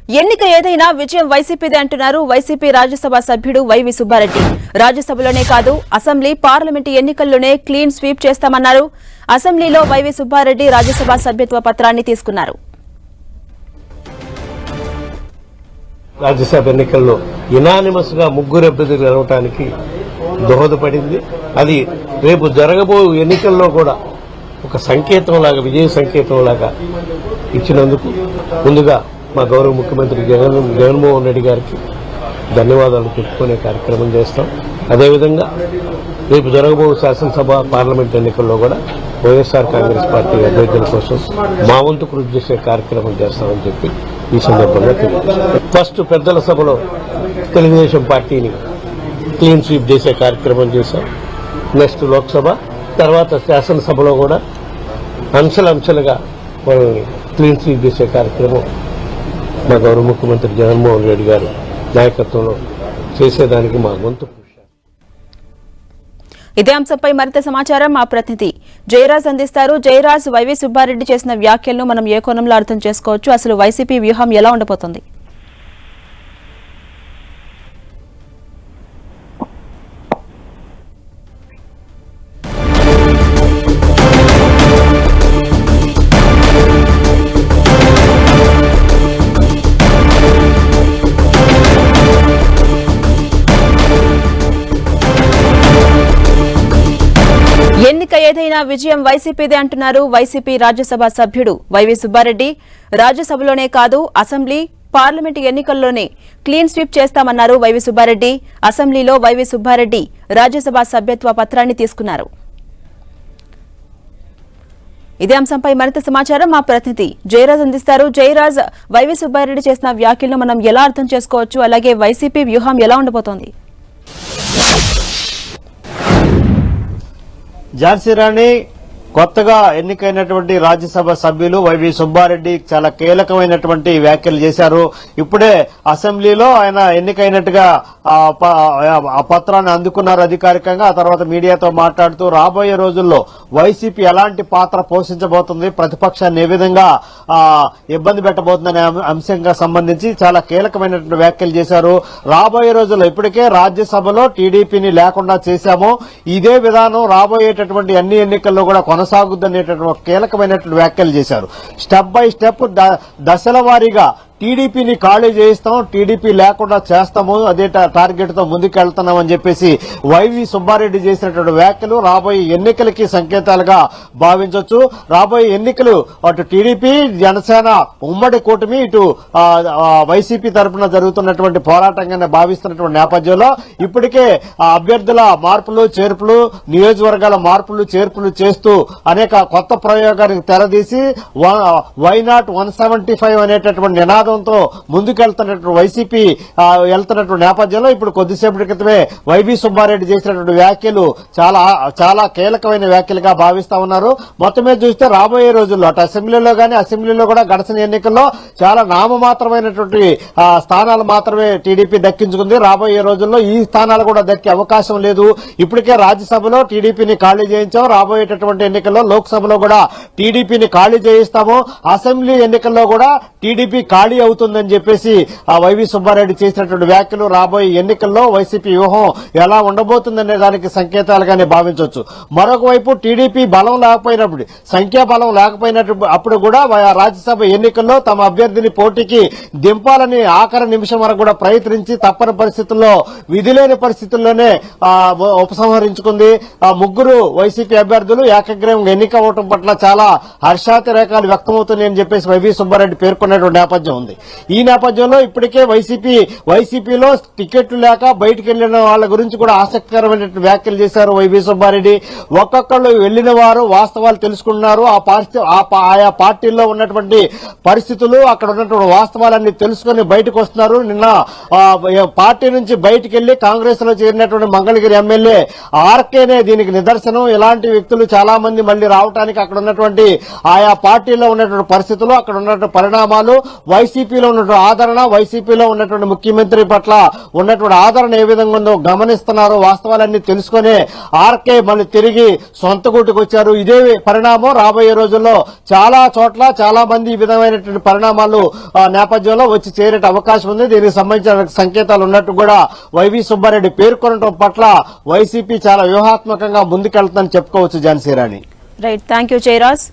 ఎన్నిక ఏదైనా విజయం వైసీపీదే అంటున్నారు వైసీపీ రాజ్యసభ సభ్యుడు వైవి సుబ్బారెడ్డి. రాజ్యసభలోనే కాదు అసెంబ్లీ, పార్లమెంటు ఎన్నికల్లోనే క్లీన్ స్వీప్ చేస్తామన్నారు. అసెంబ్లీలో వైవి సుబ్బారెడ్డి రాజ్యసభ సభ్యత్వ పత్రాన్ని తీసుకున్నారు. రాజ్యసభ ఎన్నికల్లో యునానిమస్ గా ముగ్గురు అభ్యర్థులు గెలవటానికి దోహదపడింది. అది రేపు జరగబో ఎన్నికల్లో కూడా ఒక సంకేతంలాగా, విజయ సంకేతంలాగా ఇచ్చినందుకు ముందుగా మా గౌరవ ముఖ్యమంత్రి జగన్మోహన్ రెడ్డి గారికి ధన్యవాదాలు చెప్పుకునే కార్యక్రమం చేస్తాం. అదేవిధంగా రేపు జరగబో శాసనసభ, పార్లమెంట్ ఎన్నికల్లో కూడా వైఎస్ఆర్ కాంగ్రెస్ పార్టీ అభ్యర్థుల కోసం మా వంతు కృషి చేసే కార్యక్రమం చేస్తామని చెప్పి ఈ సందర్భంగా తెలియజేస్తాం. ఫస్ట్ పెద్దల సభలో తెలుగుదేశం పార్టీని క్లీన్ స్వీప్ చేసే కార్యక్రమం చేశాం. నెక్స్ట్ లోక్సభ, తర్వాత శాసనసభలో కూడా అంశాలుగా వాళ్ళని క్లీన్ స్వీప్ చేసే కార్యక్రమం మా గౌరవ ముఖ్యమంత్రి జగన్మోహన్ రెడ్డి గారు నాయకత్వంలో చేసేదానికి మా వంతు. ఇదే అంశంపై మరింత సమాచారం మా ప్రతినిధి జయరాజ్ అందిస్తారు. జయరాజ్, వైవి సుబ్బారెడ్డి చేసిన వ్యాఖ్యలను మనం ఏ కోణంలో అర్థం చేసుకోవచ్చు? అసలు వైసీపీ వ్యూహం ఎలా ఉండబోతోంది? ఎన్నిక ఏదైనా విజయం వైసీపీదే అంటున్నారు వైసీపీ రాజ్యసభ సభ్యుడు వైవి సుబ్బారెడ్డి. రాజ్యసభలోనే కాదు అసెంబ్లీ, పార్లమెంటు ఎన్నికల్లోనే క్లీన్ స్వీప్ చేస్తామన్నారు వైవి సుబ్బారెడ్డి. అసెంబ్లీలో వైవి సుబ్బారెడ్డి రాజ్యసభ సభ్యత్వ పత్రాన్ని తీసుకున్నారు. ఇదే అంశంపై మరింత సమాచారం మా ప్రతినిధి జయరాజ్ అందిస్తారు. జయరాజ్, వైవి సుబ్బారెడ్డి చేసిన వ్యాఖ్యలను మనం ఎలా అర్థం చేసుకోవచ్చు? అలాగే వైసీపీ వ్యూహం ఎలా ఉండబోతోంది? ఝాన్సీ రాణి, కొత్తగా ఎన్నికైనటువంటి రాజ్యసభ సభ్యులు వైవి సుబ్బారెడ్డి చాలా కీలకమైనటువంటి వ్యాఖ్యలు చేశారు. ఇప్పుడే అసెంబ్లీలో ఆయన ఎన్నికైనట్టుగా ఆ పత్రాన్ని అందుకున్నారు అధికారికంగా. ఆ తర్వాత మీడియాతో మాట్లాడుతూ రాబోయే రోజుల్లో వైసీపీ ఎలాంటి పాత్ర పోషించబోతుంది, ప్రతిపక్షాన్ని ఏ విధంగా ఇబ్బంది పెట్టబోతుందనే అంశంగా సంబంధించి చాలా కీలకమైనటువంటి వ్యాఖ్యలు చేశారు. రాబోయే రోజుల్లో ఇప్పటికే రాజ్యసభలో టీడీపీని లేకుండా చేశాము, ఇదే విధానం రాబోయేటటువంటి అన్ని ఎన్నికల్లో కూడా కొనసాగుద్దనేటటువంటి కీలకమైనటువంటి వ్యాఖ్యలు చేశారు. స్టెప్ బై స్టెప్ దశల వారీగా టీడీపీని ఖాళీ చేయిస్తాం, టీడీపీ లేకుండా చేస్తాము, అదే టార్గెట్ తో ముందుకెళ్తున్నామని చెప్పేసి వైవి సుబ్బారెడ్డి చేసినటువంటి వ్యాఖ్యలు రాబోయే ఎన్నికలకి సంకేతాలుగా భావించవచ్చు. రాబోయే ఎన్నికలు అటు టీడీపీ, జనసేన ఉమ్మడి కూటమి, ఇటు వైసీపీ తరఫున జరుగుతున్నటువంటి పోరాటంగానే భావిస్తున్నటువంటి నేపథ్యంలో ఇప్పటికే అభ్యర్థుల మార్పులు చేర్పులు, నియోజకవర్గాల మార్పులు చేర్పులు చేస్తూ అనేక కొత్త ప్రయోగానికి తెరదీసి వై నాట్ 175 అనేటటువంటి నినాదంతో ముందుకెళ్తున్నటువంటి వైసీపీ వెళ్తున్నటువంటి నేపథ్యంలో ఇప్పుడు కొద్దిసేపటి క్రితమే వైవి సుబ్బారెడ్డి చేసినటువంటి వ్యాఖ్యలు చాలా కీలకమైన వ్యాఖ్యలుగా భావిస్తా ఉన్నారు. మొత్తం మీద చూస్తే రాబోయే రోజుల్లో అటు అసెంబ్లీలో కూడా గడిచిన ఎన్నికల్లో చాలా నామమాత్రమైనటువంటి స్థానాలు మాత్రమే టీడీపీ దక్కించుకుంది. రాబోయే రోజుల్లో ఈ స్థానాలు కూడా దక్కే అవకాశం లేదు. ఇప్పటికే రాజ్యసభలో టీడీపీని ఖాళీ చేయించాం, రాబోయేటటువంటి ఎన్నికల్లో లోక్సభలో కూడా టీడీపీని ఖాళీ చేయిస్తాము, అసెంబ్లీ ఎన్నికల్లో కూడా టీడీపీ ఖాళీ అవుతుందని చెప్పేసి వైవి సుబ్బారెడ్డి చేసినటువంటి వ్యాఖ్యలు రాబోయే ఎన్నికల్లో వైసీపీ వ్యూహం ఎలా ఉండబోతుందనే దానికి సంకేతాలుగానే భావించవచ్చు. మరొక వైపు టీడీపీ బలం లేకపోయినప్పుడు, సంఖ్యాబలం లేకపోయినప్పుడు కూడా రాజ్యసభ ఎన్నికల్లో తమ అభ్యర్థిని పోటీకి దింపాలని ఆఖరి నిమిషం వరకు కూడా ప్రయత్నించి తప్పని పరిస్థితుల్లో, విధిలేని పరిస్థితుల్లోనే ఉపసంహరించుకుంది. ముగ్గురు వైసీపీ అభ్యర్థులు ఏకగ్రీవంగా ఎన్నిక అవడం పట్ల చాలా హర్షాతిరేకాలు వ్యక్తమవుతున్నాయని చెప్పేసి వైవి సుబ్బారెడ్డి పేర్కొన్నటువంటి నేపథ్యం ఉంది. ఈ నేపథ్యంలో ఇప్పటికే వైసీపీలో టికెట్లు లేక బయటకు వెళ్లిన వాళ్ళ గురించి కూడా ఆసక్తికరమైన వ్యాఖ్యలు చేశారు వైవి సుబ్బారెడ్డి. ఒక్కొక్కళ్ళు వెళ్లిన వారు వాస్తవాలు తెలుసుకున్నారు, ఆయా పార్టీల్లో ఉన్నటువంటి పరిస్థితులు, అక్కడ ఉన్నటువంటి వాస్తవాలన్నీ తెలుసుకుని బయటకు వస్తున్నారు. నిన్న పార్టీ నుంచి బయటకు వెళ్లి కాంగ్రెస్ లో చేరినటువంటి మంగళగిరి ఎమ్మెల్యే ఆర్కేనే దీనికి నిదర్శనం. ఇలాంటి వ్యక్తులు చాలా మంది మళ్లీ రావడానికి అక్కడ ఉన్నటువంటి ఆయా పార్టీల్లో ఉన్నటువంటి పరిస్థితులు, అక్కడ ఉన్నటువంటి పరిణామాలు, వైసీపీ వైసీపీలో ఉన్నటువంటి ఆదరణ, వైసీపీలో ఉన్నటువంటి ముఖ్యమంత్రి పట్ల ఉన్నటువంటి ఆదరణ ఏ విధంగా ఉందో గమనిస్తున్నారు. వాస్తవాలన్నీ తెలుసుకుని ఆర్కే మళ్ళీ తిరిగి సొంత గూటికి వచ్చారు. ఇదే పరిణామం రాబోయే రోజుల్లో చాలా చోట్ల చాలా మంది ఈ విధమైనటువంటి పరిణామాలు నేపథ్యంలో వచ్చి చేరే అవకాశం ఉంది. దీనికి సంబంధించిన సంకేతాలు ఉన్నట్టు కూడా వైవి సుబ్బారెడ్డి పేర్కొనడం పట్ల వైసీపీ చాలా వ్యూహాత్మకంగా ముందుకెళ్తుందని చెప్పుకోవచ్చు. Jhansi Rani. Right, thank you Jayaraj.